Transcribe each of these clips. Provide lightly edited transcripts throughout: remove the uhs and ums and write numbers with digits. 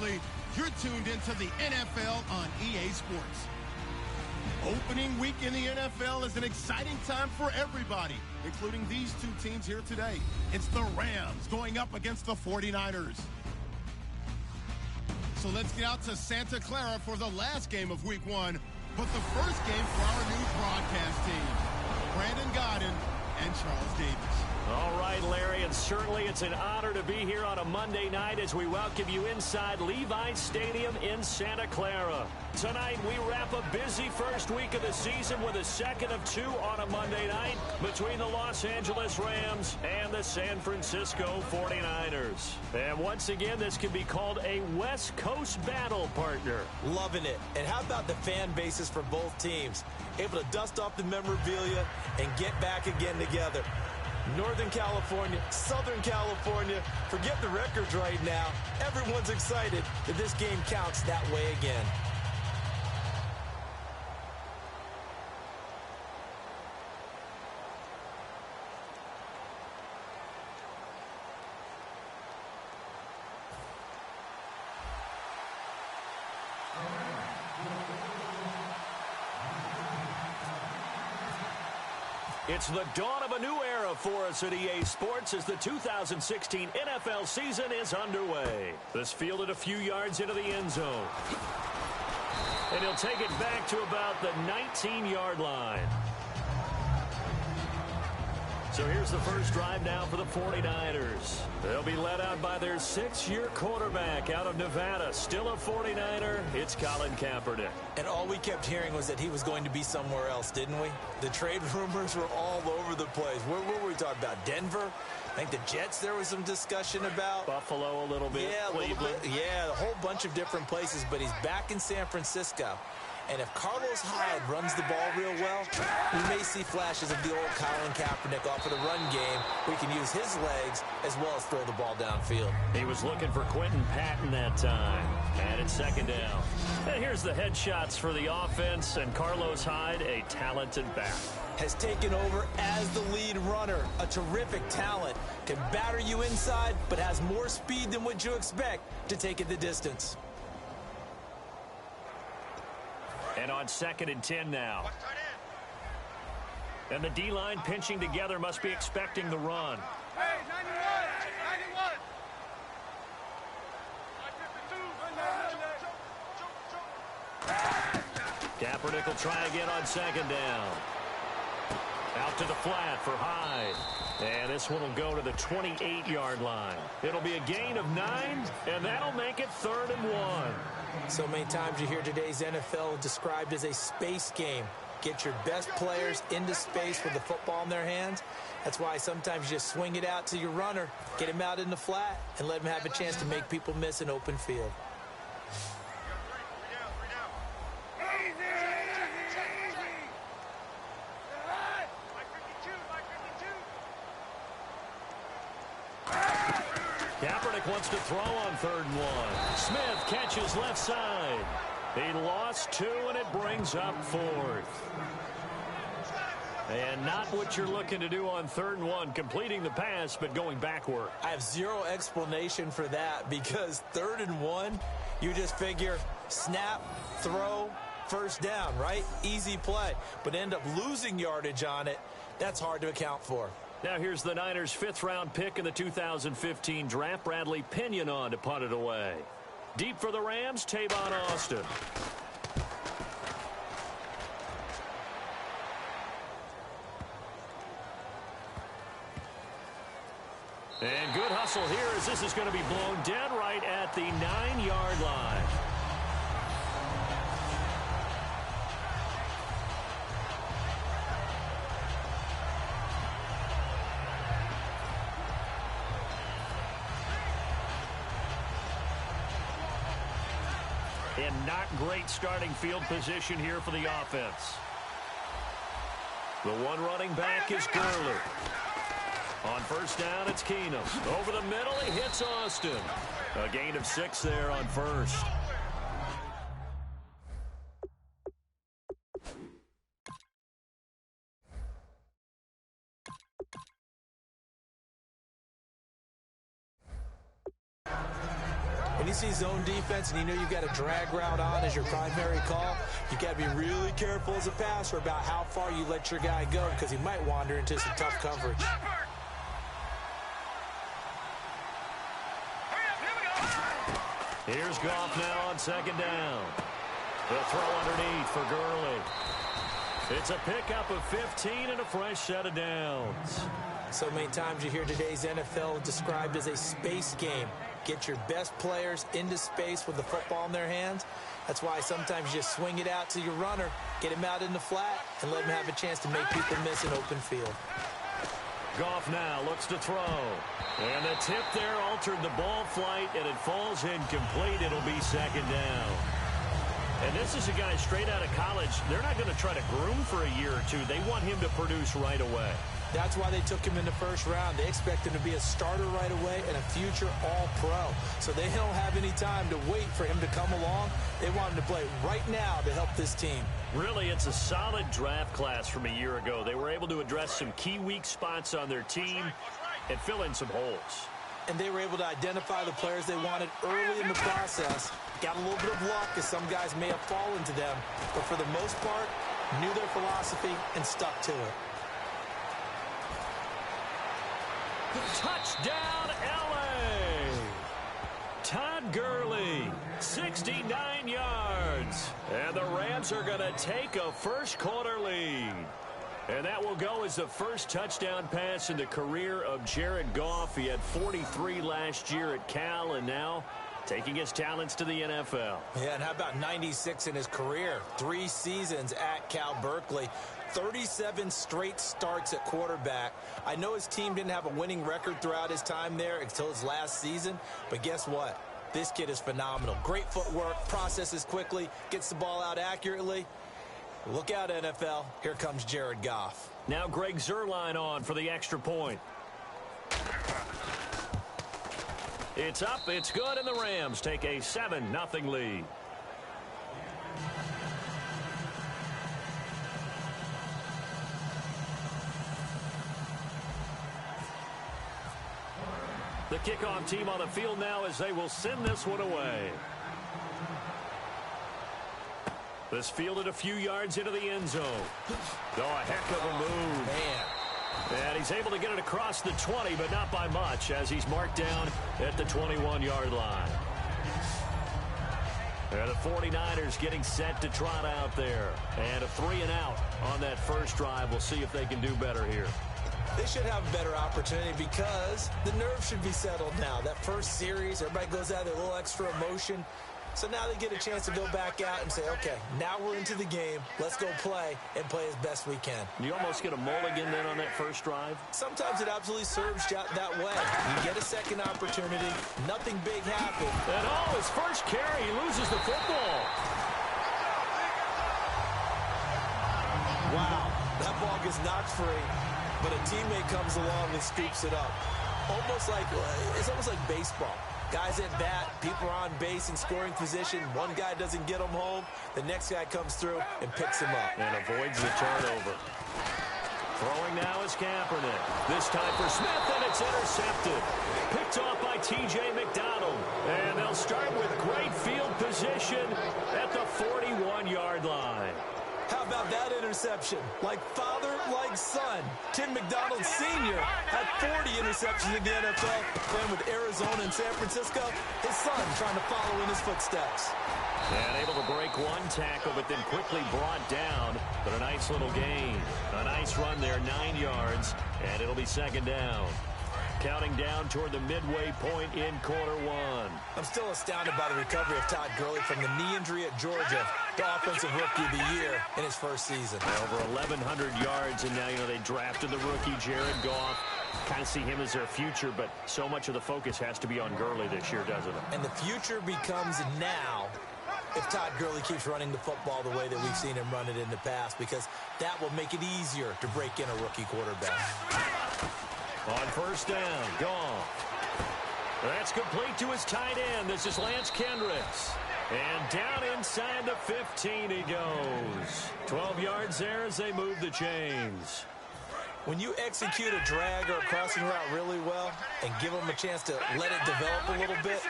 Bradley. You're tuned into the NFL on EA Sports. Opening week in the NFL is an exciting time for everybody, including these two teams here today. It's the Rams going up against the 49ers. So let's get out to Santa Clara for the last game of week one, but the first game for our new broadcast team, Brandon Godden and Charles Davis. All right, Larry, and certainly it's an honor to be here on a Monday night as we welcome you inside Levi's Stadium in Santa Clara. Tonight, we wrap a busy first week of the season with a second of two on a Monday night between the Los Angeles Rams and the San Francisco 49ers. And once again, this can be called a West Coast battle, partner. Loving it. And how about the fan bases for both teams? Able to dust off the memorabilia and get back again together. Northern California, Southern California, forget the records right now. Everyone's excited that this game counts that way again. It's the dawn of a new era for us at EA Sports as the 2016 NFL season is underway. This fielded a few yards into the end zone. And he'll take it back to about the 19-yard line. So here's the first drive now for the 49ers. They'll be led out by their six-year quarterback out of Nevada. Still a 49er, it's Colin Kaepernick. And all we kept hearing was that he was going to be somewhere else, didn't we? The trade rumors were all over the place. What were we talking about? Denver? I think the Jets there was some discussion about. Buffalo a little bit. Yeah, a little bit. Yeah, a whole bunch of different places, but he's back in San Francisco. And if Carlos Hyde runs the ball real well, we may see flashes of the old Colin Kaepernick off of the run game. We can use his legs as well as throw the ball downfield. He was looking for Quentin Patton that time. And it's second down. And here's the headshots for the offense, and Carlos Hyde, a talented back. Has taken over as the lead runner. A terrific talent. Can batter you inside, but has more speed than what you expect to take it the distance. And on 2nd and 10 now. And the D-line pinching together must be expecting the run. Hey, 91. Kaepernick will try again on 2nd down. Out to the flat for Hyde. And this one will go to the 28-yard line. It'll be a gain of 9, and that'll make it 3rd and 1. So many times you hear today's NFL described as a space game. Get your best players into space with the football in their hands. That's why sometimes you just swing it out to your runner, get him out in the flat, and let him have a chance to make people miss an open field. Kaepernick wants to throw on 3rd and 1. Smith catches left side. He lost 2, and it brings up 4th. And not what you're looking to do on 3rd and 1, completing the pass, but going backward. I have zero explanation for that because 3rd and 1, you just figure snap, throw, first down, right? Easy play. But end up losing yardage on it. That's hard to account for. Now here's the Niners' 5th-round pick in the 2015 draft, Bradley Pinion on to punt it away. Deep for the Rams, Tavon Austin. And good hustle here as this is going to be blown dead right at the 9-yard line. And not great starting field position here for the offense. The one running back is Gurley. On 1st down, it's Keenum. Over the middle, he hits Austin. A gain of 6 there on 1st. And you see zone defense and you know you've got a drag route on as your primary call, you got to be really careful as a passer about how far you let your guy go because he might wander into some tough coverage. Here's Goff now on second down. The throw underneath for Gurley. It's a pickup of 15 and a fresh set of downs. So many times you hear today's NFL described as a space game. Get your best players into space with the football in their hands. That's why sometimes you just swing it out to your runner, get him out in the flat, and let him have a chance to make people miss an open field. Goff now looks to throw. And the tip there altered the ball flight, and it falls incomplete. It'll be second down. And this is a guy straight out of college. They're not going to try to groom for a year or two. They want him to produce right away. That's why they took him in the first round. They expect him to be a starter right away and a future all-pro. So they don't have any time to wait for him to come along. They want him to play right now to help this team. Really, it's a solid draft class from a year ago. They were able to address some key weak spots on their team and fill in some holes. And they were able to identify the players they wanted early in the process. Got a little bit of luck as some guys may have fallen to them. But for the most part, knew their philosophy and stuck to it. Touchdown, L.A. Todd Gurley, 69 yards. And the Rams are going to take a first-quarter lead. And that will go as the first touchdown pass in the career of Jared Goff. He had 43 last year at Cal, and now taking his talents to the NFL. Yeah, and how about 96 in his career? 3 seasons at Cal Berkeley. 37 straight starts at quarterback. I know his team didn't have a winning record throughout his time there until his last season, but guess what? This kid is phenomenal. Great footwork, processes quickly, gets the ball out accurately. Look out, NFL. Here comes Jared Goff. Now Greg Zuerlein on for the extra point. It's up, it's good, and the Rams take a 7-0 lead. The kickoff team on the field now as they will send this one away. This fielded a few yards into the end zone. Oh, a heck of a move. Man. And he's able to get it across the 20, but not by much, as he's marked down at the 21-yard line. And the 49ers getting set to trot out there. And a 3-and-out on that first drive. We'll see if they can do better here. They should have a better opportunity because the nerves should be settled now. That first series, everybody goes out with a little extra emotion. So now they get a chance to go back out and say, okay, now we're into the game. Let's go play and play as best we can. You almost get a mulligan then on that first drive? Sometimes it absolutely serves you out that way. You get a second opportunity. Nothing big happened. And his first carry, he loses the football. Wow, that ball gets knocked free, but a teammate comes along and scoops it up. It's almost like baseball. Guys at bat, people are on base in scoring position. One guy doesn't get him home. The next guy comes through and picks him up. And avoids the turnover. Throwing now is Kaepernick. This time for Smith, and it's intercepted. Picked off by T.J. McDonald. And they'll start with great field position at the 41-yard line. How about that interception? Like father, like son. Tim McDonald Sr. had 40 interceptions in the NFL, playing with Arizona and San Francisco. His son trying to follow in his footsteps. And able to break one tackle, but then quickly brought down. But a nice little gain. A nice run there, 9 yards, and it'll be second down. Counting down toward the midway point in quarter one. I'm still astounded by the recovery of Todd Gurley from the knee injury at Georgia, the offensive rookie of the year in his first season. Over 1,100 yards, and now, they drafted the rookie, Jared Goff. Kind of see him as their future, but so much of the focus has to be on Gurley this year, doesn't it? And the future becomes now if Todd Gurley keeps running the football the way that we've seen him run it in the past, because that will make it easier to break in a rookie quarterback. On first down, Goff. That's complete to his tight end. This is Lance Kendricks. And down inside the 15 he goes. 12 yards there as they move the chains. When you execute a drag or a crossing route really well and give them a chance to let it develop a little bit,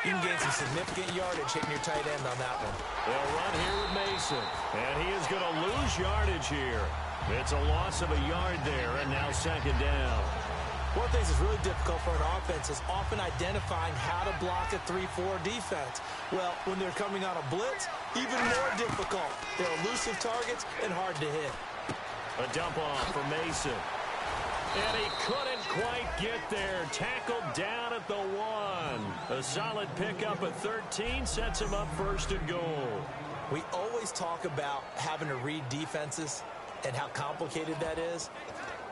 You can gain some significant yardage hitting your tight end on that one. They'll run here with Mason, and he is going to lose yardage here. It's a loss of a yard there, and now second down. One of the things that's really difficult for an offense is often identifying how to block a 3-4 defense. Well, when they're coming on a blitz, even more difficult. They're elusive targets and hard to hit. A dump off for Mason. And he couldn't quite get there. Tackled down at the 1. A solid pickup at 13 sets him up first and goal. We always talk about having to read defenses and how complicated that is.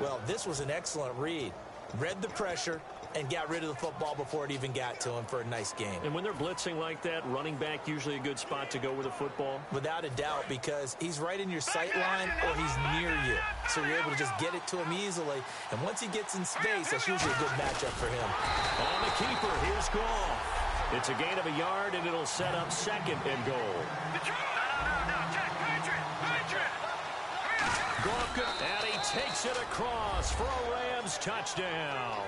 Well, this was an excellent read. Read the pressure and got rid of the football before it even got to him for a nice game. And when they're blitzing like that, running back usually a good spot to go with a football? Without a doubt, because he's right in your sight line or he's near you. So you're able to just get it to him easily. And once he gets in space, that's usually a good matchup for him. On the keeper, here's Goff. It's a gain of a yard, and it'll set up second and goal. Goff, and he takes it across for a Rams touchdown.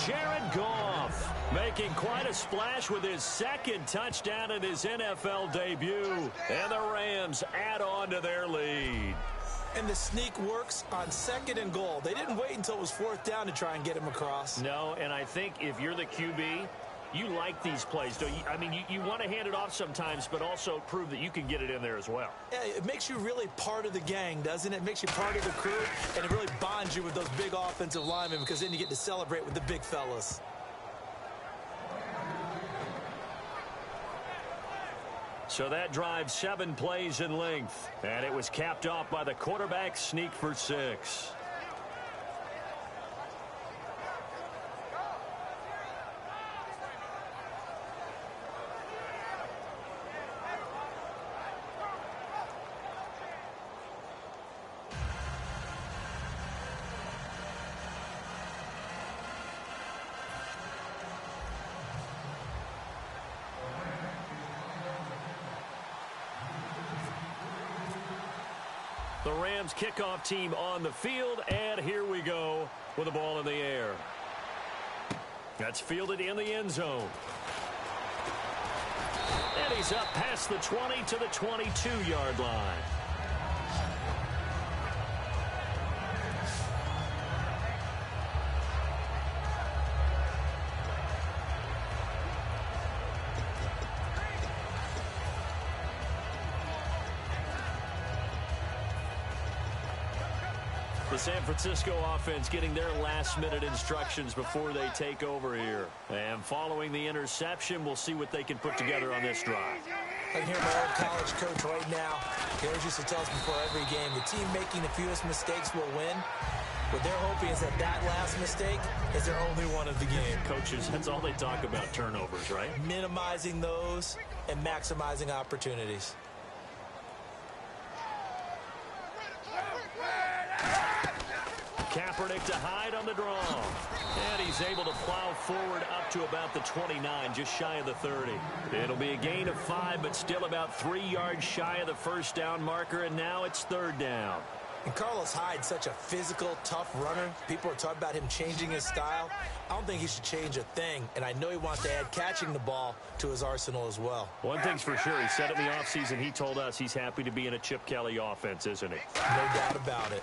Jared Goff making quite a splash with his second touchdown in his NFL debut. And the Rams add on to their lead. And the sneak works on second and goal. They didn't wait until it was fourth down to try and get him across. No, and I think if you're the QB, you like these plays, don't you? I mean, you want to hand it off sometimes, but also prove that you can get it in there as well. Yeah, it makes you really part of the gang, doesn't it? It makes you part of the crew, and it really bonds you with those big offensive linemen because then you get to celebrate with the big fellas. So that drive 7 plays in length, and it was capped off by the quarterback sneak for 6. The Rams kickoff team on the field, and here we go with the ball in the air. That's fielded in the end zone. And he's up past the 20 to the 22-yard line. The San Francisco offense getting their last-minute instructions before they take over here. And following the interception, we'll see what they can put together on this drive. I can hear my old college coach right now. He always used to tell us before every game, the team making the fewest mistakes will win. What they're hoping is that that last mistake is their only one of the game. Coaches, that's all they talk about, turnovers, right? Minimizing those and maximizing opportunities. Kaepernick to hide on the draw. And he's able to plow forward up to about the 29, just shy of the 30. It'll be a gain of 5, but still about 3 yards shy of the first down marker, and now it's third down. And Carlos Hyde's such a physical, tough runner. People are talking about him changing his style. I don't think he should change a thing, and I know he wants to add catching the ball to his arsenal as well. One thing's for sure, he said in the offseason, he told us he's happy to be in a Chip Kelly offense, isn't he? No doubt about it.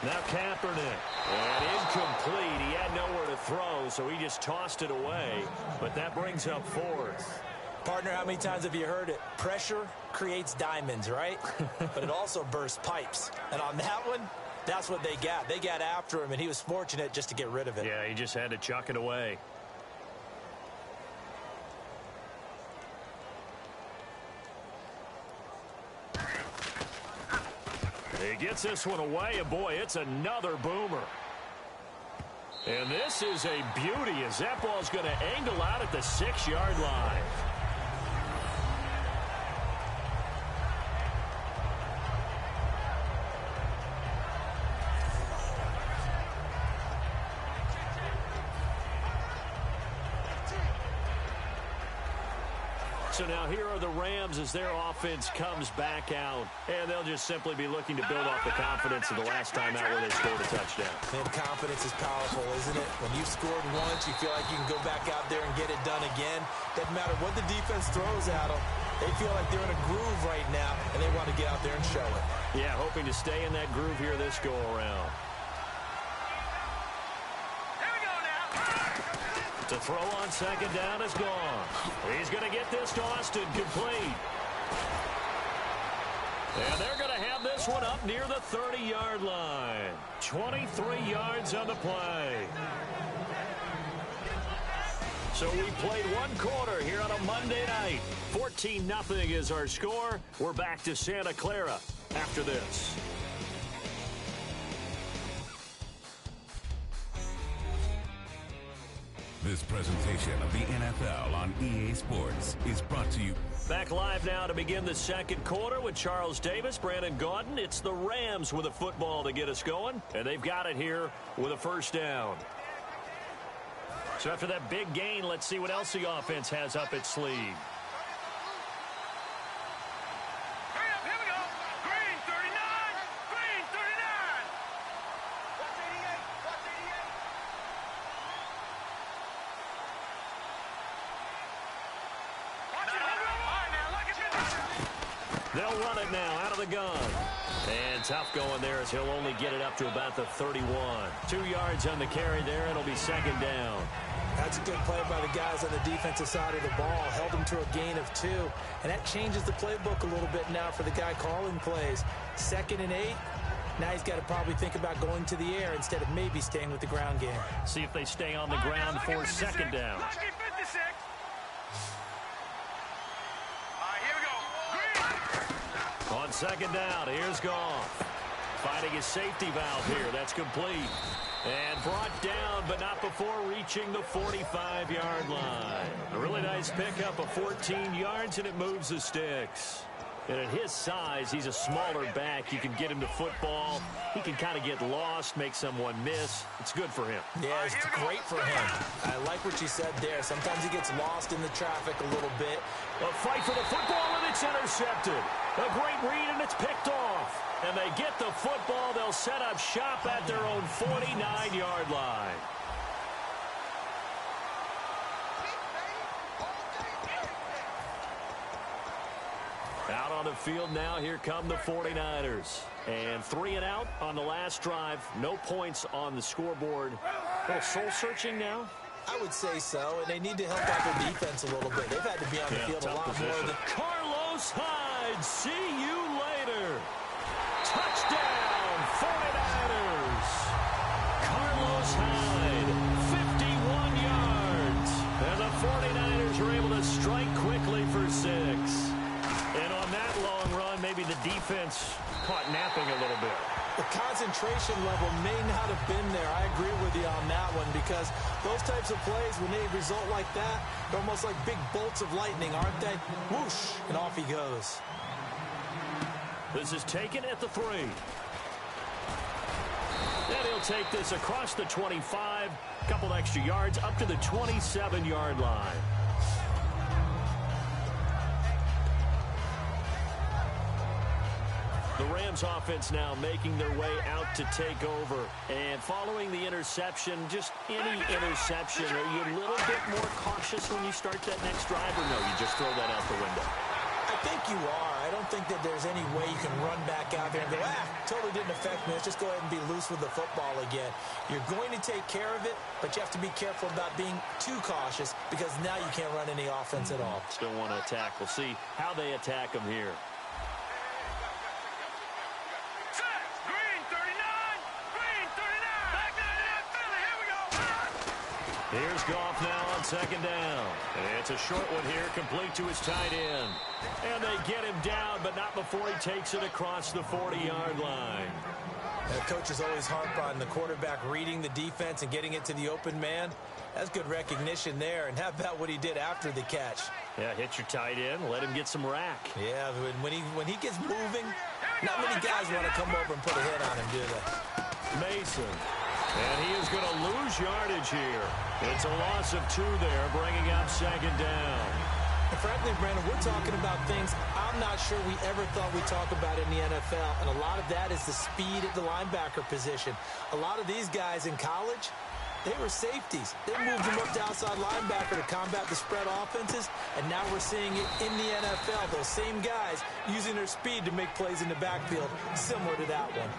Now Kaepernick, and incomplete. He had nowhere to throw, so he just tossed it away. But that brings up fourth. Partner, how many times have you heard it? Pressure creates diamonds, right? But it also bursts pipes. And on that one, that's what they got. They got after him, and he was fortunate just to get rid of it. Yeah, he just had to chuck it away. He gets this one away, and boy, it's another boomer. And this is a beauty as that ball's going to angle out at the 6-yard line. So now here are the Rams as their offense comes back out. And they'll just simply be looking to build off the confidence of the last time out where they scored a touchdown. Man, confidence is powerful, isn't it? When you've scored once, you feel like you can go back out there and get it done again. Doesn't matter what the defense throws at them. They feel like they're in a groove right now, and they want to get out there and show it. Yeah, hoping to stay in that groove here this go-around. To throw on second down is gone. He's going to get this to Austin, complete. And they're going to have this one up near the 30-yard line. 23 yards on the play. So we played one quarter here on a Monday night. 14-0 is our score. We're back to Santa Clara after this. This presentation of the NFL on EA Sports is brought to you. Back live now to begin the second quarter with Charles Davis, Brandon Gaudin. It's the Rams with a football to get us going, and they've got it here with a first down. So after that big gain, let's see what else the offense has up its sleeve. They'll run it now out of the gun. And tough going there as he'll only get it up to about the 31. 2 yards on the carry there. It'll be second down. That's a good play by the guys on the defensive side of the ball. Held them to a gain of 2. And that changes the playbook a little bit now for the guy calling plays. 2nd and 8. Now he's got to probably think about going to the air instead of maybe staying with the ground game. See if they stay on the ground for second down. On second down, here's Goff. Finding his safety valve here. That's complete. And brought down, but not before reaching the 45-yard line. A really nice pickup of 14 yards, and it moves the sticks. And at his size, he's a smaller back. You can get him to football. He can kind of get lost, make someone miss. It's good for him. Yeah, it's great for him. I like what you said there. Sometimes he gets lost in the traffic a little bit. A fight for the football, and it's intercepted. A great read, and it's picked off. And they get the football. They'll set up shop at their own 49-yard line. Out on the field now, here come the 49ers. And 3 and out on the last drive. No points on the scoreboard. A little soul-searching now? I would say so, and they need to help out their defense a little bit. They've had to be on the field a lot more than... Carlos Hyde, see you later. Touchdown, 49ers. Carlos Hyde, 51 yards. And the 49ers are able to strike quickly for 6. And on that long run, maybe the defense caught napping a little bit. The concentration level may not have been there. I agree with you on that one because those types of plays, when they result like that, they're almost like big bolts of lightning, aren't they? Whoosh, and off he goes. This is taken at the 3. Then he'll take this across the 25, couple extra yards up to the 27-yard line. The Rams offense now making their way out to take over. And following the interception, just any interception, are you a little bit more cautious when you start that next drive, or no, you just throw that out the window? I think you are. I don't think that there's any way you can run back out there and go, totally didn't affect me. Let's just go ahead and be loose with the football again. You're going to take care of it, but you have to be careful about being too cautious because now you can't run any offense at all. Still want to attack. We'll see how they attack them here. Here's Goff now on second down. It's a short one here, complete to his tight end. And they get him down, but not before he takes it across the 40-yard line. The coaches always harp on the quarterback reading the defense and getting it to the open man. That's good recognition there. And how about what he did after the catch? Yeah, hit your tight end, let him get some rack. Yeah, when he gets moving, not many guys want to come over and put a hit on him, do they? Mason. And he is going to lose yardage here. It's a loss of 2 there, bringing up second down. And frankly, Brandon, we're talking about things I'm not sure we ever thought we'd talk about in the NFL. And a lot of that is the speed at the linebacker position. A lot of these guys in college, they were safeties. They moved them up to outside linebacker to combat the spread offenses, and now we're seeing it in the NFL. Those same guys using their speed to make plays in the backfield, similar to that one.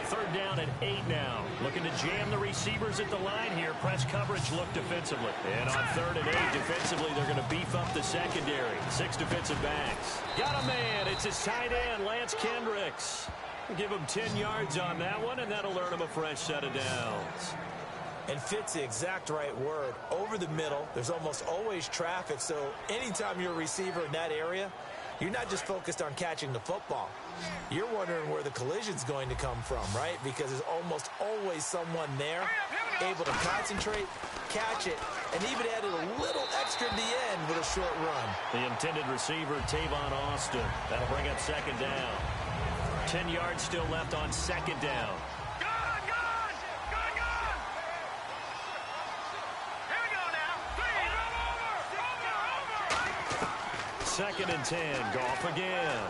Third down and 8 now. Looking to jam the receivers at the line here. Press coverage look defensively. And on 3rd and 8 defensively, they're going to beef up the secondary. 6 defensive backs. Got a man. It's his tight end, Lance Kendricks. Give him 10 yards on that one, and that'll earn him a fresh set of downs. And fit's the exact right word. Over the middle, there's almost always traffic. So anytime you're a receiver in that area, you're not just focused on catching the football. You're wondering where the collision's going to come from, right? Because there's almost always someone there able to concentrate, catch it, and even added a little extra at the end with a short run. The intended receiver, Tavon Austin. That'll bring up 2nd down. 10 yards still left on 2nd down. 2nd and 10. Goff again.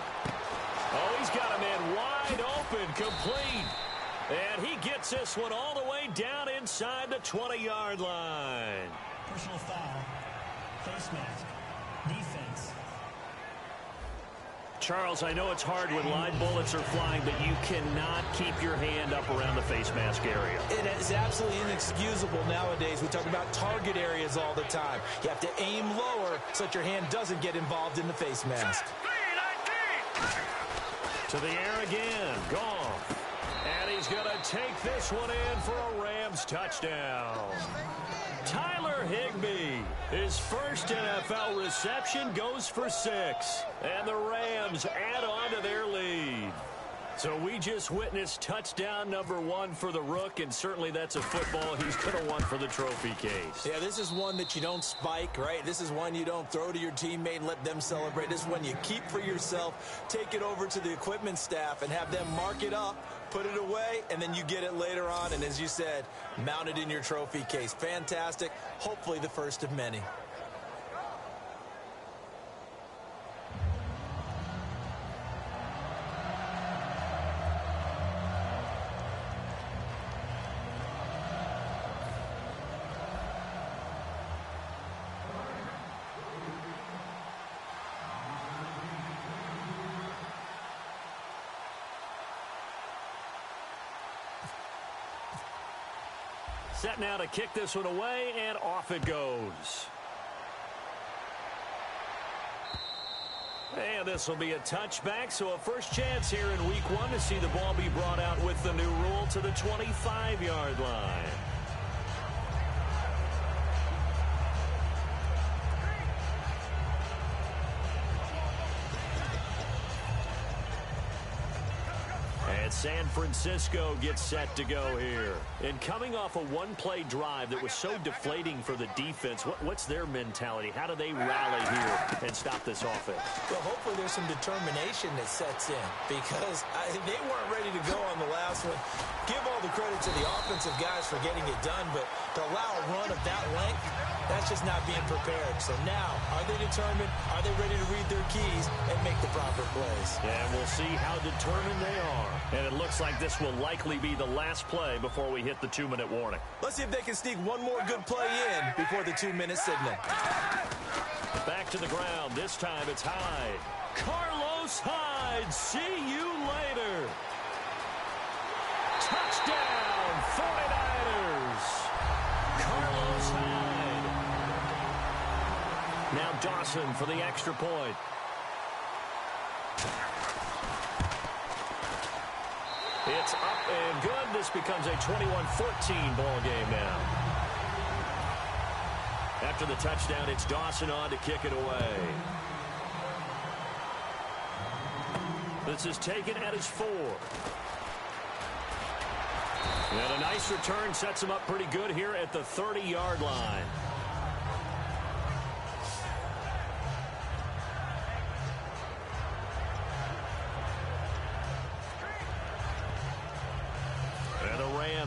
Oh, he's got a man wide open, complete. And he gets this one all the way down inside the 20-yard line. Personal foul. Face mask. Defense. Charles, I know it's hard when live bullets are flying, but you cannot keep your hand up around the face mask area. It is absolutely inexcusable nowadays. We talk about target areas all the time. You have to aim lower so that your hand doesn't get involved in the face mask. To the air again. Goff. And he's going to take this one in for a Rams touchdown. Tyler Higbee, his first NFL reception, goes for 6. And the Rams add on to their lead. So we just witnessed touchdown number 1 for the Rook, and certainly that's a football he's going to want for the trophy case. Yeah, this is one that you don't spike, right? This is one you don't throw to your teammate and let them celebrate. This is one you keep for yourself, take it over to the equipment staff and have them mark it up, put it away, and then you get it later on. And as you said, mount it in your trophy case. Fantastic. Hopefully the first of many. Set now to kick this one away, and off it goes. And this will be a touchback, so a first chance here in week 1 to see the ball be brought out with the new rule to the 25-yard line. And San Francisco gets set to go here. And coming off a one-play drive that was so deflating for the defense, what's their mentality? How do they rally here and stop this offense? Well, hopefully there's some determination that sets in because they weren't ready to go on the last one. Give all the credit to the offensive guys for getting it done, but to allow a run of that length, that's just not being prepared. So now, are they determined? Are they ready to read their keys and make the proper plays? And we'll see how determined they are. And it looks like this will likely be the last play before we hit the 2-minute warning. Let's see if they can sneak one more good play in before the 2-minute signal. Back to the ground. This time it's Hyde. Carlos Hyde. See you later. Touchdown, 49ers. Carlos Hyde. Now Dawson for the extra point. It's up and good. This becomes a 21-14 ball game now. After the touchdown, it's Dawson on to kick it away. This is taken at his 4. And a nice return sets him up pretty good here at the 30-yard line.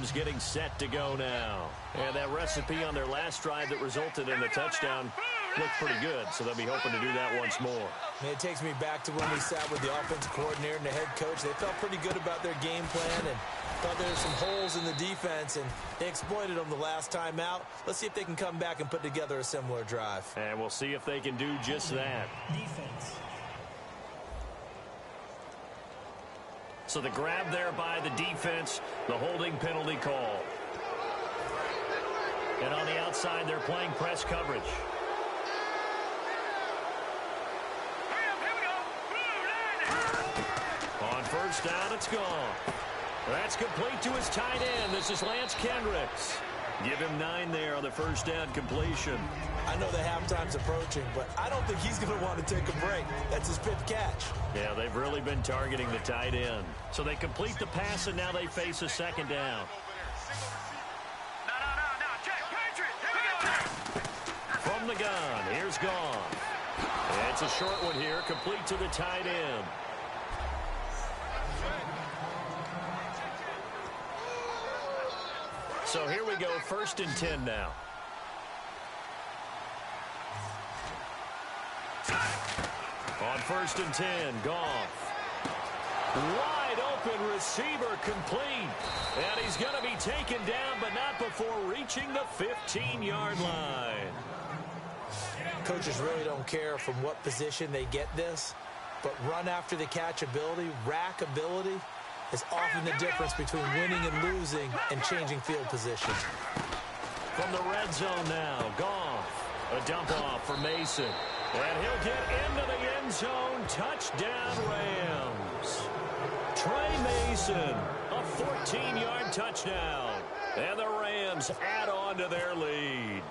Rams getting set to go now. And that recipe on their last drive that resulted in the touchdown looked pretty good, so they'll be hoping to do that once more. And it takes me back to when we sat with the offensive coordinator and the head coach. They felt pretty good about their game plan and thought there were some holes in the defense, and they exploited them the last time out. Let's see if they can come back and put together a similar drive. And we'll see if they can do just that. Defense. So the grab there by the defense, the holding penalty call. And on the outside, they're playing press coverage. On first down, it's gone. That's complete to his tight end. This is Lance Kendricks. Give him 9 there on the first down completion. I know the halftime's approaching, but I don't think he's going to want to take a break. That's his 5th catch. Yeah, they've really been targeting the tight end. So they complete the pass, and now they face a second down. From the gun, here's Gone. It's a short one here, complete to the tight end. So here we go, 1st and 10 now. On 1st and 10, Goff. Wide open receiver complete. And he's going to be taken down, but not before reaching the 15-yard line. Coaches really don't care from what position they get this, but run after the catch ability, rack ability, is often the difference between winning and losing and changing field position. From the red zone now, Goff. A dump off for Mason. And he'll get into the end zone. Touchdown, Rams. Trey Mason, a 14-yard touchdown. And the Rams add on to their lead.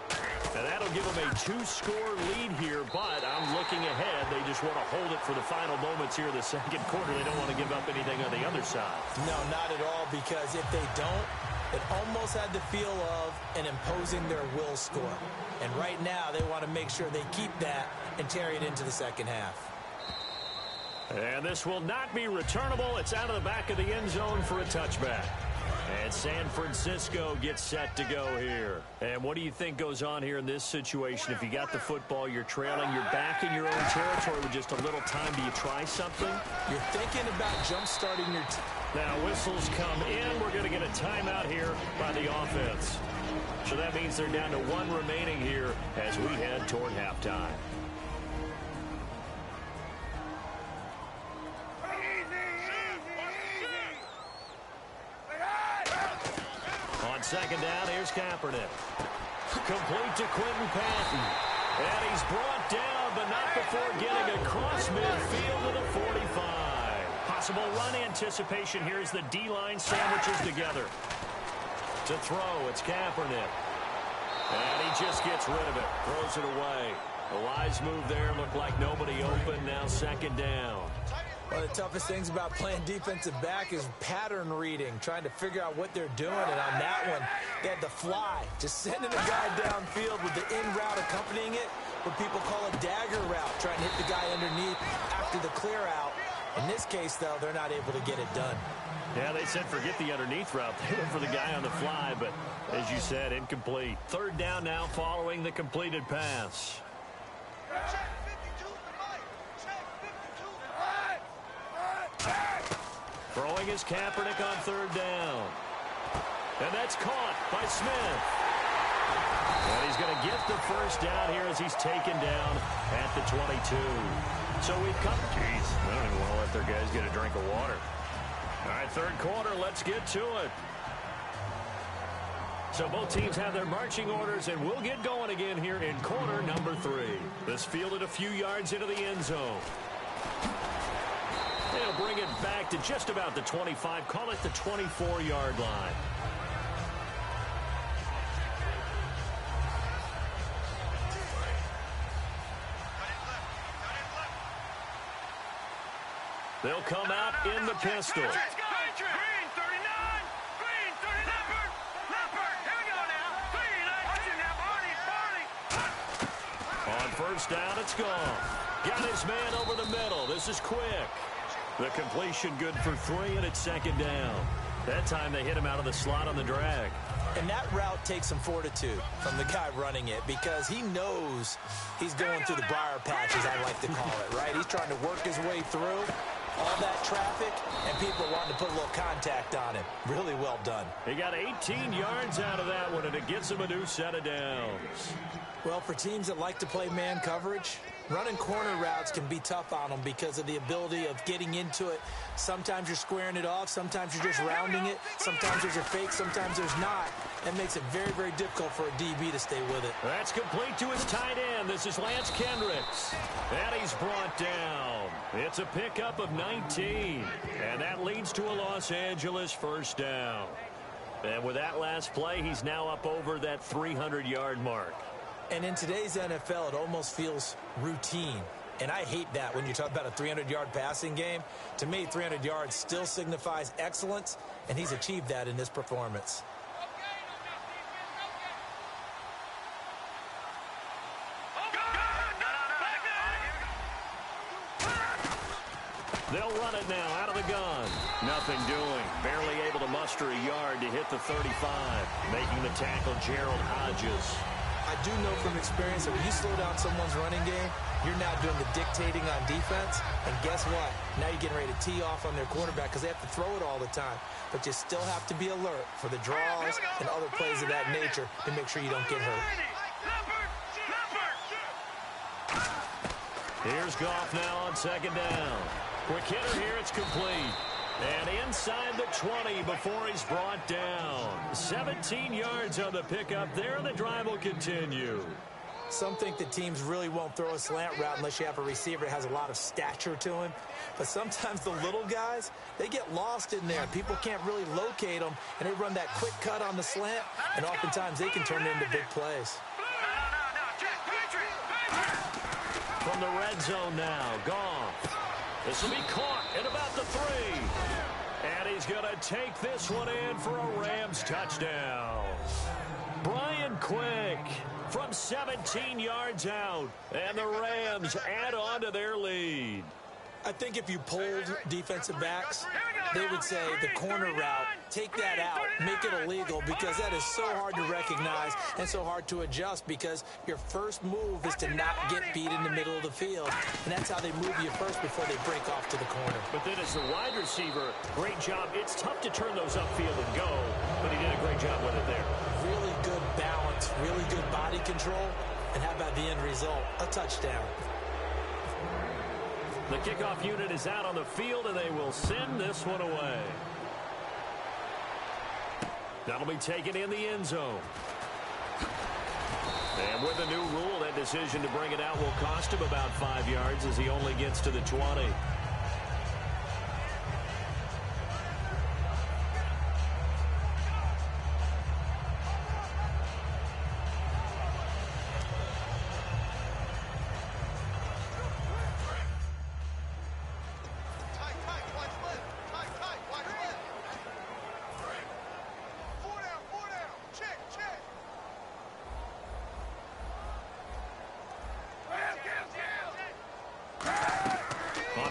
And that'll give them a 2-score lead here, but I'm looking ahead. They just want to hold it for the final moments here of the second quarter. They don't want to give up anything on the other side. No, not at all, because if they don't, it almost had the feel of an imposing their will score. And right now, they want to make sure they keep that and carry it into the second half. And this will not be returnable. It's out of the back of the end zone for a touchback. And San Francisco gets set to go here. And what do you think goes on here in this situation? If you got the football, you're trailing, you're back in your own territory with just a little time. Do you try something? You're thinking about jump-starting your team. Now whistles come in. We're going to get a timeout here by the offense. So that means they're down to 1 remaining here as we head toward halftime. On second down, here's Kaepernick. Complete to Quentin Patton. And he's brought down, but not before getting across midfield to the 45. Possible run anticipation here as the D-line sandwiches together. To throw, it's Kaepernick. And he just gets rid of it, throws it away. A wise move there, looked like nobody open, now second down. One of the toughest things about playing defensive back is pattern reading, trying to figure out what they're doing. And on that one, they had the fly, just sending a guy downfield with the in route accompanying it, what people call a dagger route, trying to hit the guy underneath after the clear out. In this case, though, they're not able to get it done. Yeah, they said forget the underneath route. They went for the guy on the fly, but as you said, incomplete. Third down now following the completed pass. Throwing is Kaepernick on third down. And that's caught by Smith. And he's going to get the first down here as he's taken down at the 22. So we've come. Jeez, they don't even want to let their guys get a drink of water. All right, third quarter, let's get to it. So both teams have their marching orders, and we'll get going again here in quarter number 3. This fielded a few yards into the end zone. They'll bring it back to just about the 25, call it the 24-yard line. They'll come out in the pistol. On first down, it's gone. Got his man over the middle. This is quick. The completion good for 3, and it's second down. That time they hit him out of the slot on the drag. And that route takes some fortitude from the guy running it because he knows he's going through the briar patches, I like to call it, right? He's trying to work his way through all that traffic, and people are wanting to put a little contact on him. Really well done. He got 18 yards out of that one, and it gets him a new set of downs. Well, for teams that like to play man coverage, running corner routes can be tough on them because of the ability of getting into it. Sometimes you're squaring it off. Sometimes you're just rounding it. Sometimes there's a fake. Sometimes there's not. That makes it very, very difficult for a DB to stay with it. That's complete to his tight end. This is Lance Kendricks. And he's brought down. It's a pickup of 19. And that leads to a Los Angeles first down. And with that last play, he's now up over that 300-yard mark. And in today's NFL, it almost feels routine. And I hate that when you talk about a 300-yard passing game. To me, 300 yards still signifies excellence, and he's achieved that in this performance. They'll run it now out of the gun. Nothing doing. Barely able to muster a yard to hit the 35. Making the tackle, Gerald Hodges. I do know from experience that when you slow down someone's running game, you're now doing the dictating on defense. And guess what? Now you're getting ready to tee off on their quarterback because they have to throw it all the time. But you still have to be alert for the draws and other plays of that nature to make sure you don't get hurt. Here's Goff now on second down. Quick hitter here, it's complete. And inside the 20 before he's brought down. 17 yards on the pickup there. The drive will continue. Some think that teams really won't throw a slant route unless you have a receiver that has a lot of stature to him. But sometimes the little guys, they get lost in there. People can't really locate them, and they run that quick cut on the slant, and oftentimes they can turn it into big plays. From the red zone now, Goff. This will be caught at about the 3. And he's going to take this one in for a Rams touchdown. Brian Quick from 17 yards out. And the Rams add on to their lead. I think if you polled defensive backs, they would say the corner route, take that out, make it illegal, because that is so hard to recognize and so hard to adjust because your first move is to not get beat in the middle of the field. And that's how they move you first before they break off to the corner. But then as the wide receiver, great job. It's tough to turn those upfield and go, but he did a great job with it there. Really good balance, really good body control. And how about the end result? A touchdown. The kickoff unit is out on the field, and they will send this one away. That'll be taken in the end zone. And with the new rule, that decision to bring it out will cost him about 5 yards as he only gets to the 20.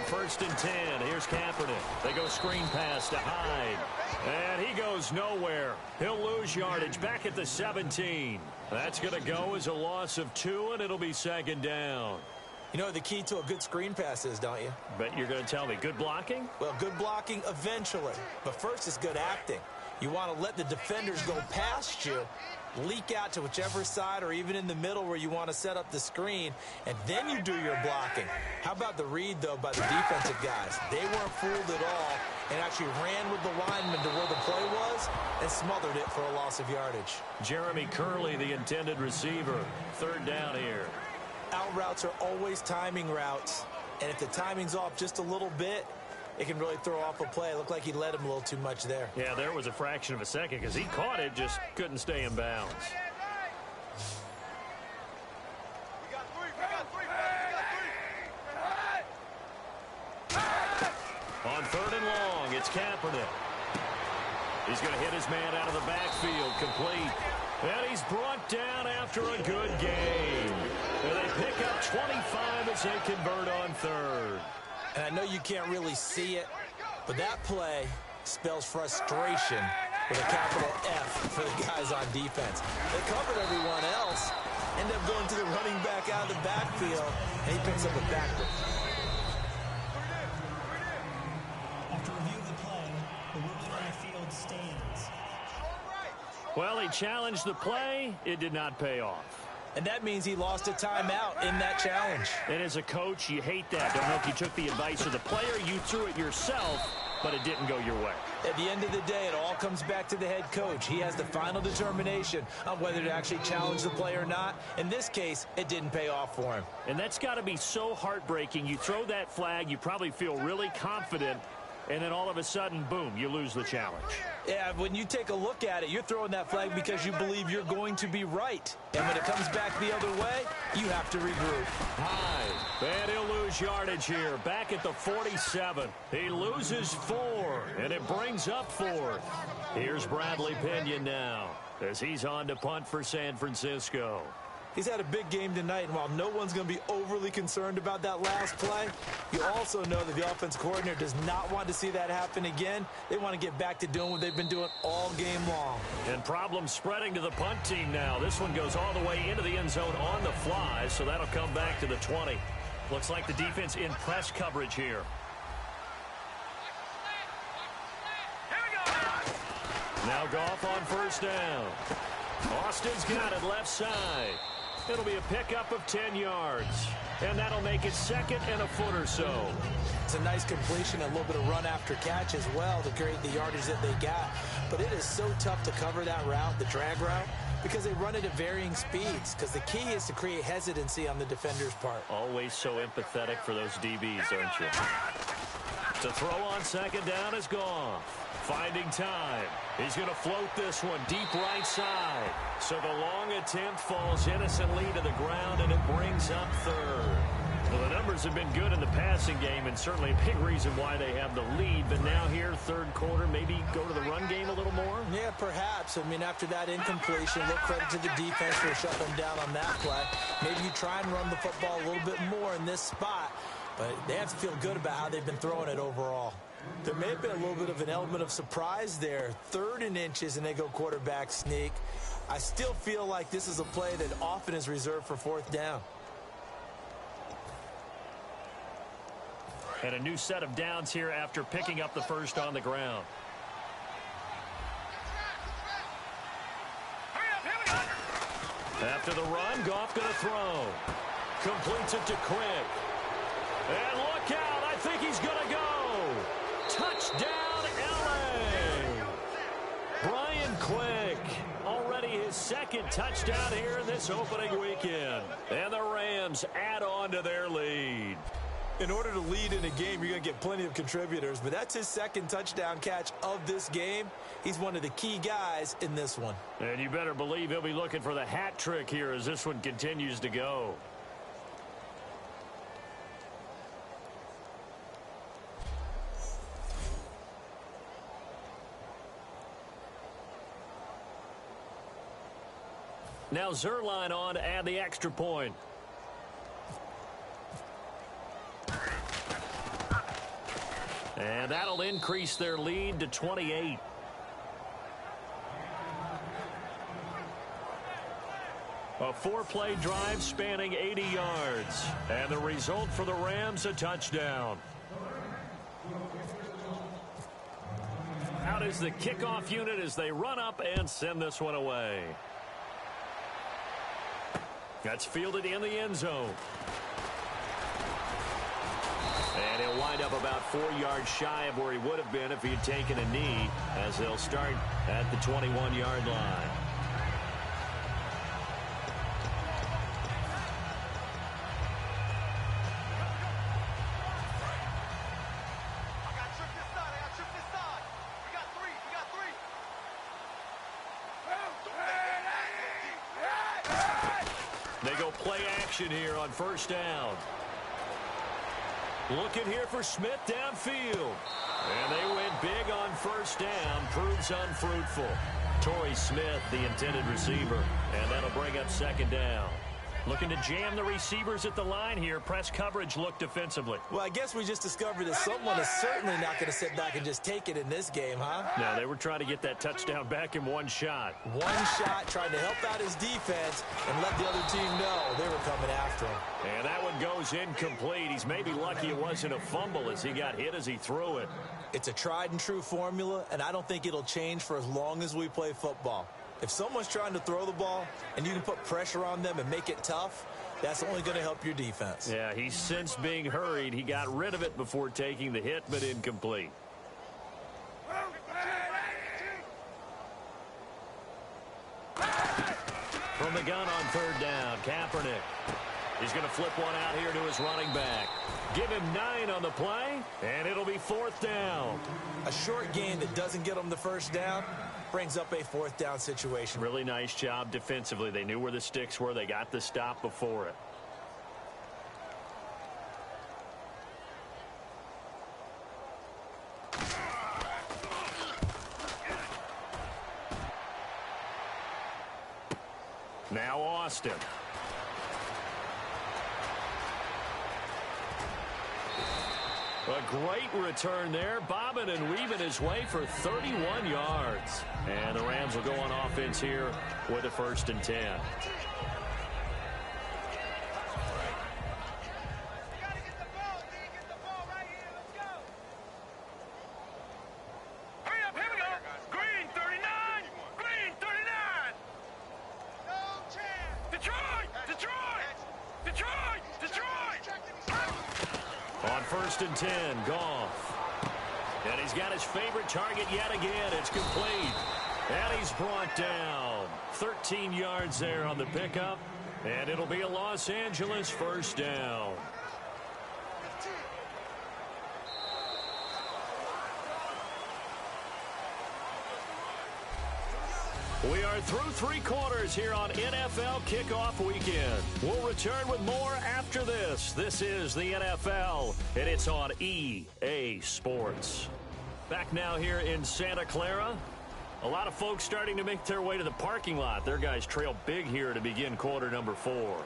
First and 10. Here's Kaepernick. They go screen pass to Hyde. And he goes nowhere. He'll lose yardage back at the 17. That's going to go as a loss of 2, and it'll be second down. You know the key to a good screen pass is, don't you? Bet you're going to tell me. Good blocking? Well, good blocking eventually. But first is good acting. You want to let the defenders go past you, leak out to whichever side or even in the middle where you want to set up the screen, and then you do your blocking. How about the read, though, by the defensive guys? They weren't fooled at all and actually ran with the lineman to where the play was and smothered it for a loss of yardage. Jeremy Curley, the intended receiver. Third down here. Out routes are always timing routes, and if the timing's off just a little bit, it can really throw off a play. It looked like he led him a little too much there. Yeah, there was a fraction of a second because he caught it, just couldn't stay in bounds. On third and long, it's Kaepernick. He's going to hit his man out of the backfield, complete. And he's brought down after a good game. And they pick up 25 as they convert on third. And I know you can't really see it, but that play spells frustration with a capital F for the guys on defense. They covered everyone else, end up going to the running back out of the backfield, and he picks up a backwards. After review of the play, the ruling on the field stands. Well, he challenged the play. It did not pay off. And that means he lost a timeout in that challenge. And as a coach, you hate that. Don't know if you took the advice of the player, you threw it yourself, but it didn't go your way. At the end of the day, it all comes back to the head coach. He has the final determination on whether to actually challenge the play or not. In this case, it didn't pay off for him. And that's got to be so heartbreaking. You throw that flag, you probably feel really confident, and then all of a sudden, boom, you lose the challenge. Yeah, when you take a look at it, you're throwing that flag because you believe you're going to be right. And when it comes back the other way, you have to regroup. High, and he'll lose yardage here. Back at the 47. He loses 4, and it brings up 4th. Here's Bradley Pinion now as he's on to punt for San Francisco. He's had a big game tonight, and while no one's going to be overly concerned about that last play, you also know that the offense coordinator does not want to see that happen again. They want to get back to doing what they've been doing all game long. And problems spreading to the punt team now. This one goes all the way into the end zone on the fly, so that'll come back to the 20. Looks like the defense in press coverage here. Now Goff on first down. Austin's got it left side. It'll be a pickup of 10 yards. And that'll make it 2nd and a foot or so. It's a nice completion, a little bit of run after catch as well to create the yardage that they got. But it is so tough to cover that route, the drag route, because they run it at varying speeds. Because the key is to create hesitancy on the defender's part. Always so empathetic for those DBs, aren't you? To throw on 2nd down is Goff. Finding time. He's going to float this one deep right side. So the long attempt falls innocently to the ground, and it brings up 3rd. Well, the numbers have been good in the passing game, and certainly a big reason why they have the lead. But now here, 3rd quarter, maybe go to the run game a little more? Yeah, perhaps. I mean, after that incompletion, a little credit to the defense for shutting them down on that play. Maybe you try and run the football a little bit more in this spot. But they have to feel good about how they've been throwing it overall. There may have been a little bit of an element of surprise there. 3rd and inches, and they go quarterback sneak. I still feel like this is a play that often is reserved for 4th down. And a new set of downs here after picking up the first on the ground. After the run, Goff going to throw. Completes it to Quick. And look out, I think he's going to go. Touchdown, L.A. Brian Quick, already his 2nd touchdown here in this opening weekend. And the Rams add on to their lead. In order to lead in a game, you're going to get plenty of contributors, but that's his 2nd touchdown catch of this game. He's one of the key guys in this one. And you better believe he'll be looking for the hat trick here as this one continues to go. Now Zerline on to add the extra point. And that'll increase their lead to 28. A 4-play drive spanning 80 yards. And the result for the Rams, a touchdown. Out is the kickoff unit as they run up and send this one away. That's fielded in the end zone. And he'll wind up about 4 yards shy of where he would have been if he had taken a knee, as they'll start at the 21-yard line. They go play action here on first down. Looking here for Smith downfield. And they went big on first down. Proves unfruitful. Torrey Smith, the intended receiver. And that'll bring up 2nd down. Looking to jam the receivers at the line here. Press coverage look defensively. Well, I guess we just discovered that someone is certainly not going to sit back and just take it in this game, huh? No, they were trying to get that touchdown back in one shot. One shot, trying to help out his defense and let the other team know they were coming after him. And that one goes incomplete. He's maybe lucky it wasn't a fumble as he got hit as he threw it. It's a tried and true formula, and I don't think it'll change for as long as we play football. If someone's trying to throw the ball and you can put pressure on them and make it tough, that's only going to help your defense. Yeah, he's since being hurried. He got rid of it before taking the hit, but incomplete. From the gun on third down, Kaepernick. He's going to flip one out here to his running back. Give him 9 on the play, and it'll be 4th down. A short gain that doesn't get them the first down brings up a 4th down situation. Really nice job defensively. They knew where the sticks were. They got the stop before it. Now Austin. A great return there, bobbing and weaving his way for 31 yards. And the Rams will go on offense here with a 1st and 10. On 1st and 10, Goff. And he's got his favorite target yet again. It's complete. And he's brought down. 13 yards there on the pickup. And it'll be a Los Angeles 1st down. We are through 3 quarters here on NFL Kickoff Weekend. We'll return with more after this. This is the NFL, and it's on EA Sports. Back now here in Santa Clara. A lot of folks starting to make their way to the parking lot. Their guys trail big here to begin quarter number 4.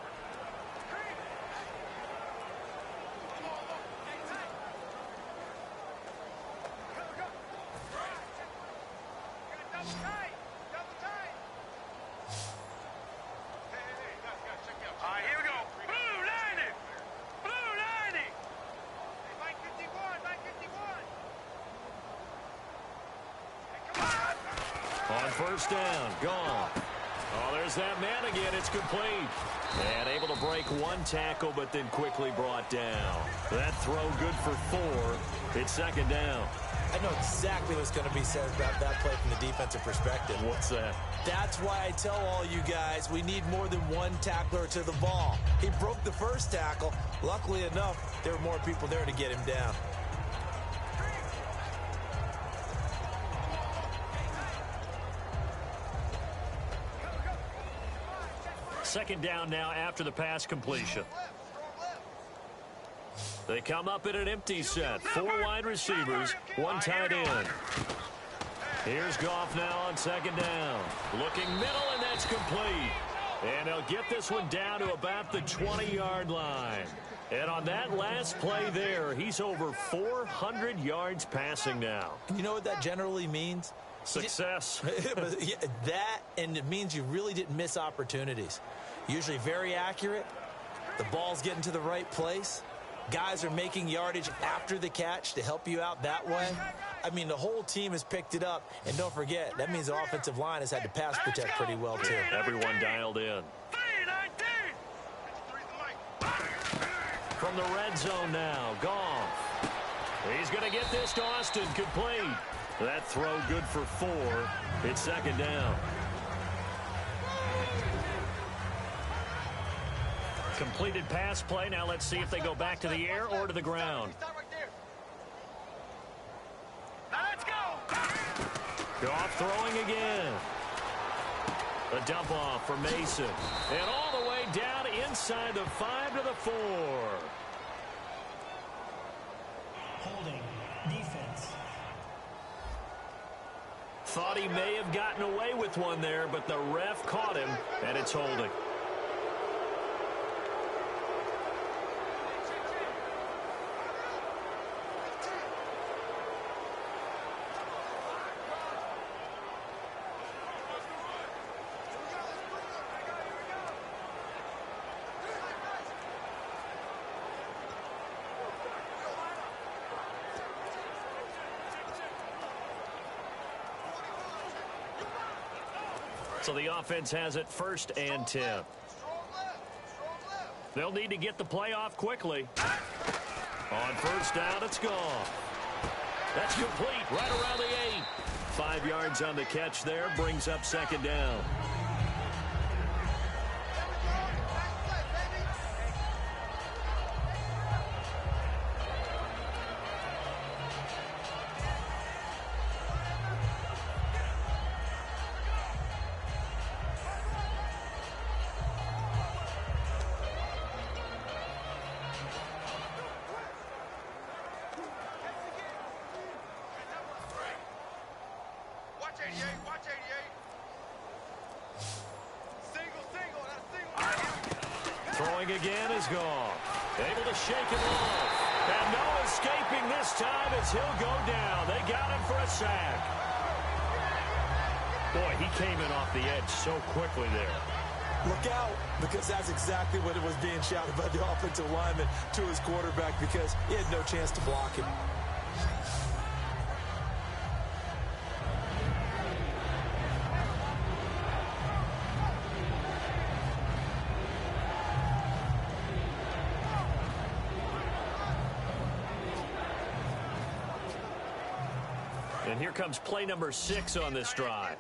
On 1st down, gone. Oh, there's that man again. It's complete. And able to break 1 tackle, but then quickly brought down. That throw good for 4. It's 2nd down. I know exactly what's going to be said about that play from the defensive perspective. What's that? That's why I tell all you guys we need more than 1 tackler to the ball. He broke the 1st tackle. Luckily enough, there were more people there to get him down. Second down now after the pass completion. They come up in an empty set. 4 wide receivers, 1 tight end. Here's Goff now on 2nd down. Looking middle, and that's complete. And he'll get this one down to about the 20-yard line. And on that last play there, he's over 400 yards passing now. And you know what that generally means? Success. That, and it means you really didn't miss opportunities. Usually very accurate. The ball's getting to the right place. Guys are making yardage after the catch to help you out that way. I mean, the whole team has picked it up. And don't forget, that means the offensive line has had to pass protect pretty well, too. Everyone dialed in. From the red zone now, Goff. He's going to get this to Austin, complete. That throw good for 4. It's 2nd down. Completed pass play. Now let's see if they go back to the air or to the ground. Goff throwing again. A dump off for Mason. And all the way down inside the 5 to the 4. Holding. Defense. Thought he may have gotten away with one there, but the ref caught him, and it's holding. So the offense has it 1st and 10. They'll need to get the play off quickly. On 1st down, it's gone. That's complete right around the 8. 5 yards on the catch there, brings up 2nd down. Throwing again is gone. Able to shake it off. And no escaping this time as he'll go down. They got him for a sack. Boy, he came in off the edge so quickly there. Look out, because that's exactly what it was being shouted by the offensive lineman to his quarterback, because he had no chance to block him. And here comes play number 6 on this drive.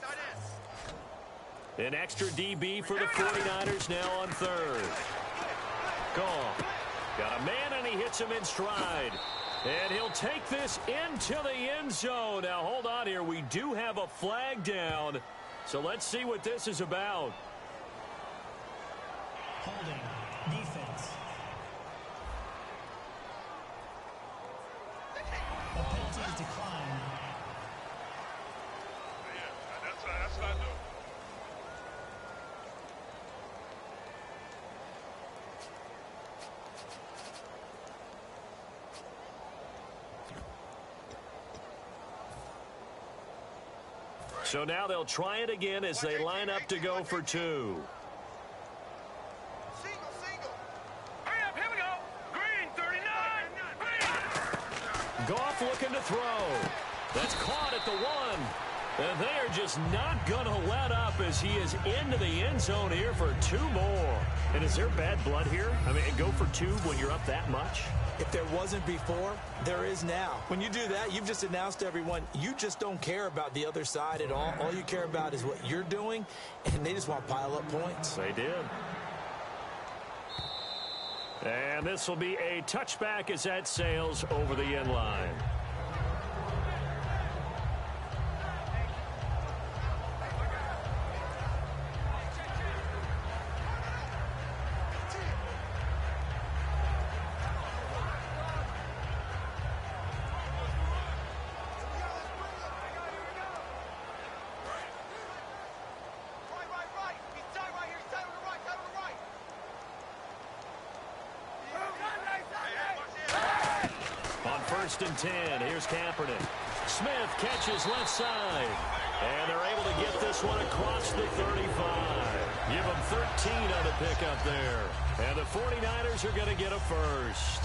An extra DB for the 49ers now on 3rd. Gone. Got a man, and he hits him in stride. And he'll take this into the end zone. Now, hold on here. We do have a flag down. So let's see what this is about. Holding. Defense. The penalty is declined. That's what I do. So now they'll try it again as they line up to go for 2. Single. Hurry up, here we go. Green, 39. Goff looking to throw. That's caught at the 1. And they are just not going to let up as he is into the end zone here for 2 more. And is there bad blood here? I mean, go for 2 when you're up that much? If there wasn't before, there is now. When you do that, you've just announced to everyone, you just don't care about the other side at all. All you care about is what you're doing, and they just want to pile up points. They did. And this will be a touchback as that sails over the end line. First and 10. Here's Kaepernick. Smith catches left side. And they're able to get this one across the 35. Give them 13 on the pickup there. And the 49ers are going to get a first.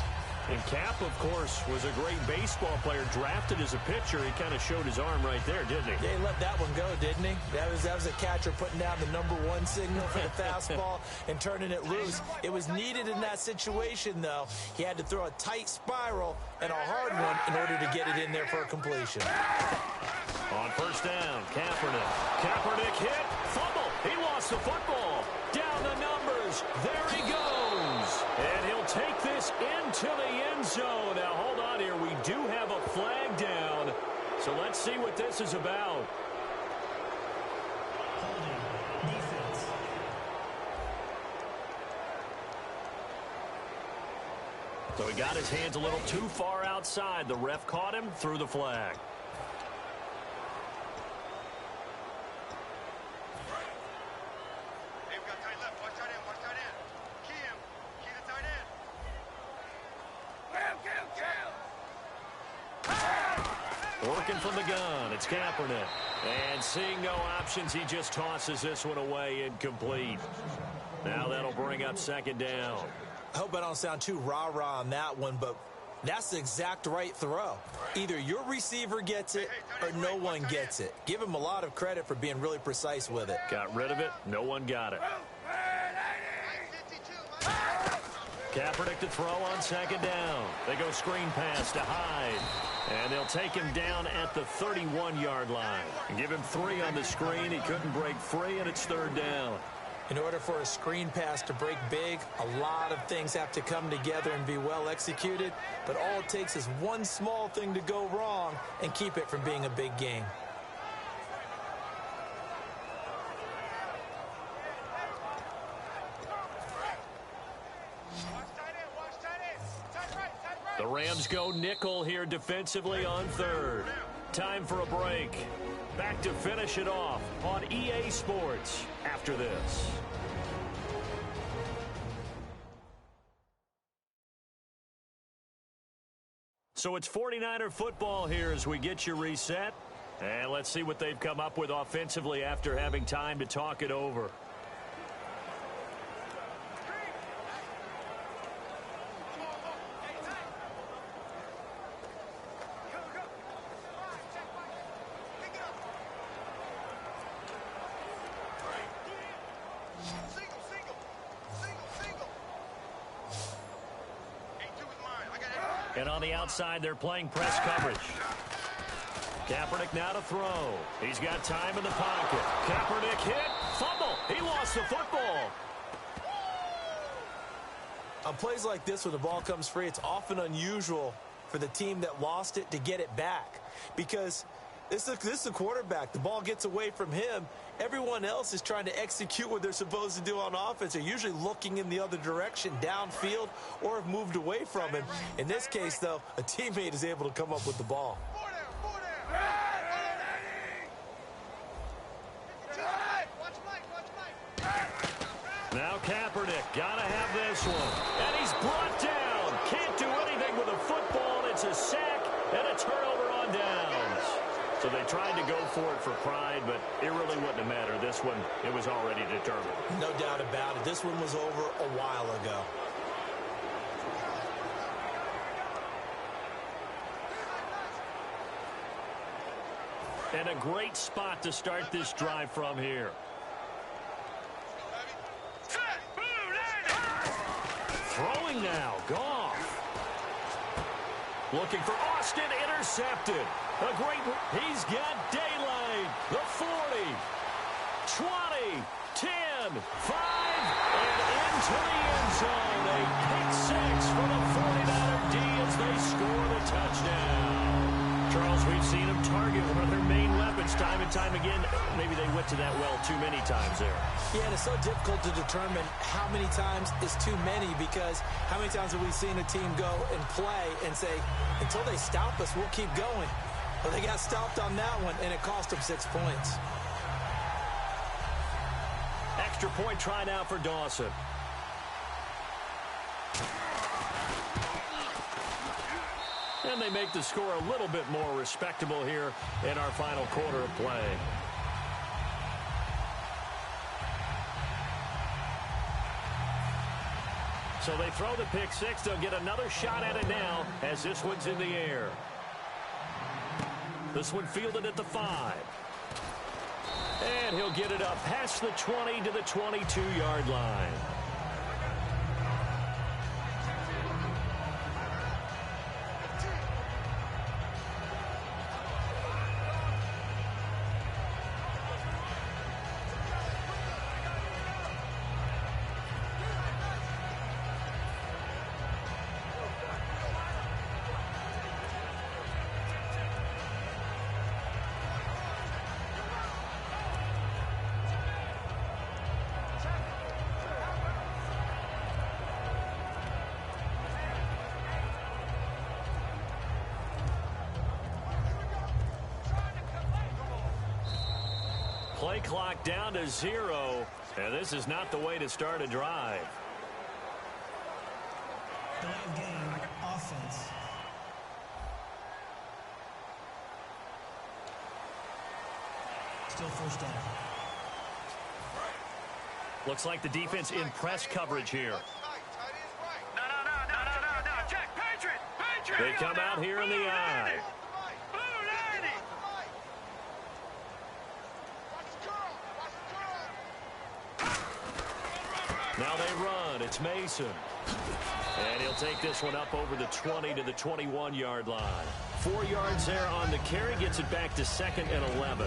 And Cap, of course, was a great baseball player, drafted as a pitcher. He kind of showed his arm right there, didn't he? Yeah, he let that one go, didn't he? That was a catcher putting down the #1 signal for the fastball and turning it loose. It was needed in that situation, though. He had to throw a tight spiral and a hard one in order to get it in there for a completion. On first down, Kaepernick. Kaepernick hit. Fumble. He lost the football. Down the numbers. There he goes. And he'll take this into the end zone. Now, hold on here. We do have a flag down. So let's see what this is about. Holding. Defense. So he got his hands a little too far outside. The ref caught him, threw the flag. Working from the gun, it's Kaepernick. And seeing no options, he just tosses this one away, incomplete. Now that'll bring up second down. I hope I don't sound too rah-rah on that one, but That's the exact right throw. Either your receiver gets it or no one gets it. Give him a lot of credit for being really precise with it. Got rid of it. No one got it. Kaepernick to throw on second down. They go screen pass to Hyde. And they'll take him down at the 31-yard line. Give him 3 on the screen. He couldn't break free, and it's third down. In order for a screen pass to break big, a lot of things have to come together and be well executed. But all it takes is one small thing to go wrong and keep it from being a big game. The Rams go nickel here defensively on third. Time for a break. Back to finish it off on EA Sports after this. So it's 49er football here as we get you reset. And let's see what they've come up with offensively after having time to talk it over. And on the outside, they're playing press coverage. Kaepernick now to throw. He's got time in the pocket. Kaepernick hit. Fumble. He lost the football. On plays like this, when the ball comes free, it's often unusual for the team that lost it to get it back. Because this is a quarterback. The ball gets away from him. Everyone else is trying to execute what they're supposed to do on offense. They're usually looking in the other direction, downfield, or have moved away from him. In this case, though, a teammate is able to come up with the ball. Now Kaepernick, gotta have this one. And he's brought down. Can't do anything with a football. It's a sack and a turnover on downs. So they tried to go for it for pride, but it really wouldn't have mattered. This one, it was already determined. No doubt about it. This one was over a while ago. And a great spot to start this drive from here. Throwing now, Goff. Looking for Austin, intercepted. A great, he's got daylight. The 40, 20, 10, 5, and into the end zone. A pick six for the 49er D as they score the touchdown. Charles, we've seen them target one of their main weapons time and time again. Maybe they went to that well too many times there. Yeah, and it's so difficult to determine how many times is too many, because how many times have we seen a team go and play and say, until they stop us, we'll keep going. Well, they got stopped on that one, and it cost them 6 points. Extra point try now for Dawson. And they make the score a little bit more respectable here in our final quarter of play. So they throw the pick six. They'll get another shot at it now as this one's in the air. This one fielded at the 5. And he'll get it up past the 20 to the 22-yard line. Play clock down to 0, and this is not the way to start a drive. Delay of game, offense. Still first down. Looks like the defense in press coverage here. No. Jack, Patriot! They come out here in the I. Now they run. It's Mason. And he'll take this one up over the 20 to the 21-yard line. 4 yards there on the carry. Gets it back to 2nd and 11.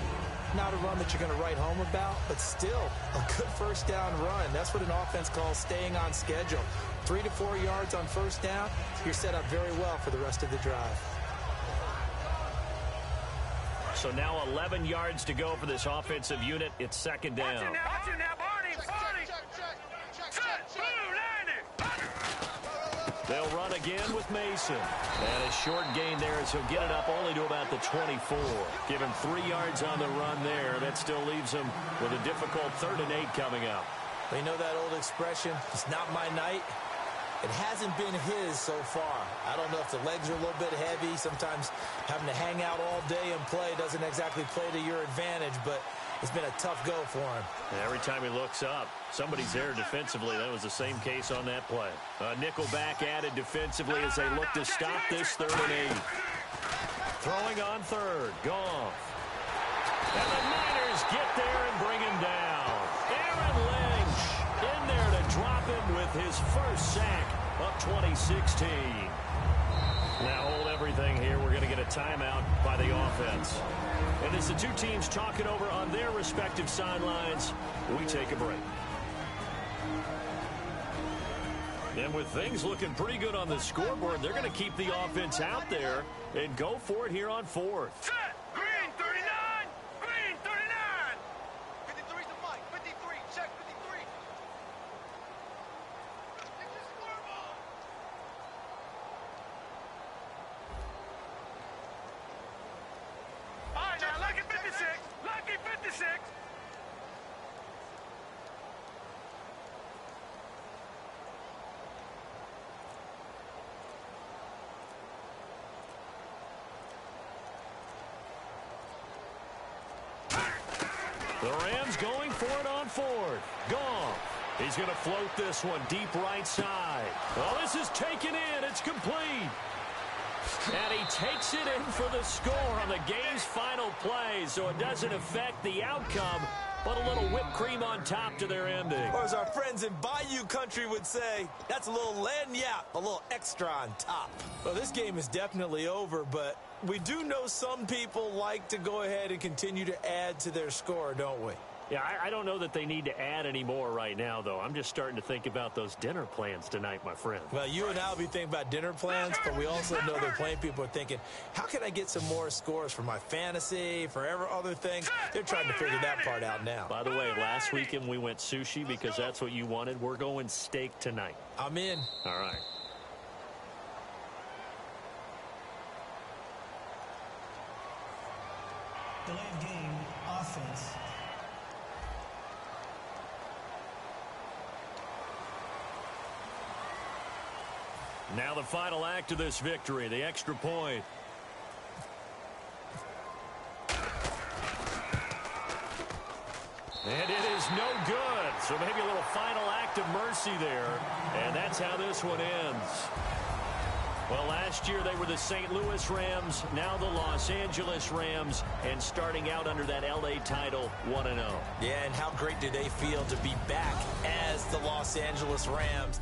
Not a run that you're going to write home about, but still a good first down run. That's what an offense calls staying on schedule. 3 to 4 yards on first down. You're set up very well for the rest of the drive. So now 11 yards to go for this offensive unit. It's 2nd down. Watch it now, Barney. Set, blue, They'll run again with Mason. And a short gain there as he'll get it up only to about the 24. Give him 3 yards on the run there. That still leaves him with a difficult 3rd and 8 coming up. You know that old expression, it's not my night? It hasn't been his so far. I don't know if the legs are a little bit heavy. Sometimes having to hang out all day and play doesn't exactly play to your advantage, but it's been a tough go for him. And every time he looks up, somebody's there defensively. That was the same case on that play. A nickel back added defensively as they look to stop this 3rd and 8. Throwing on 3rd. Goff. And the Niners get there and bring him down. Aaron Lynch in there to drop him with his first sack of 2016. Now hold everything here. We're going to get a timeout by the offense. And as the two teams talk it over on their respective sidelines, we take a break. And with things looking pretty good on the scoreboard, they're going to keep the offense out there and go for it here on 4th. Set, green 39, green 39. 53's the mic, 53, check 53. Get your scoreboard. All right, now, lucky 56, lucky 56. The Rams going for it on 4th. Goff. He's going to float this one deep right side. Well, this is taken in. It's complete. And he takes it in for the score on the game's final play, so it doesn't affect the outcome, but a little whipped cream on top to their ending. Or as our friends in Bayou Country would say, that's a little lagniappe, a little extra on top. Well, this game is definitely over, but we do know some people like to go ahead and continue to add to their score, don't we? Yeah, I don't know that they need to add any more right now, though. I'm just starting to think about those dinner plans tonight, my friend. Well, you and I will be thinking about dinner plans, but we also know they're playing people are thinking, how can I get some more scores for my fantasy, for every other thing? They're trying to figure that part out now. By the way, last weekend we went sushi because that's what you wanted. We're going steak tonight. I'm in. All right. Delay of game, offense. Now the final act of this victory, the extra point. And it is no good. So maybe a little final act of mercy there. And that's how this one ends. Well, last year they were the St. Louis Rams, now the Los Angeles Rams, and starting out under that L.A. title 1-0. Yeah, and how great do they feel to be back as the Los Angeles Rams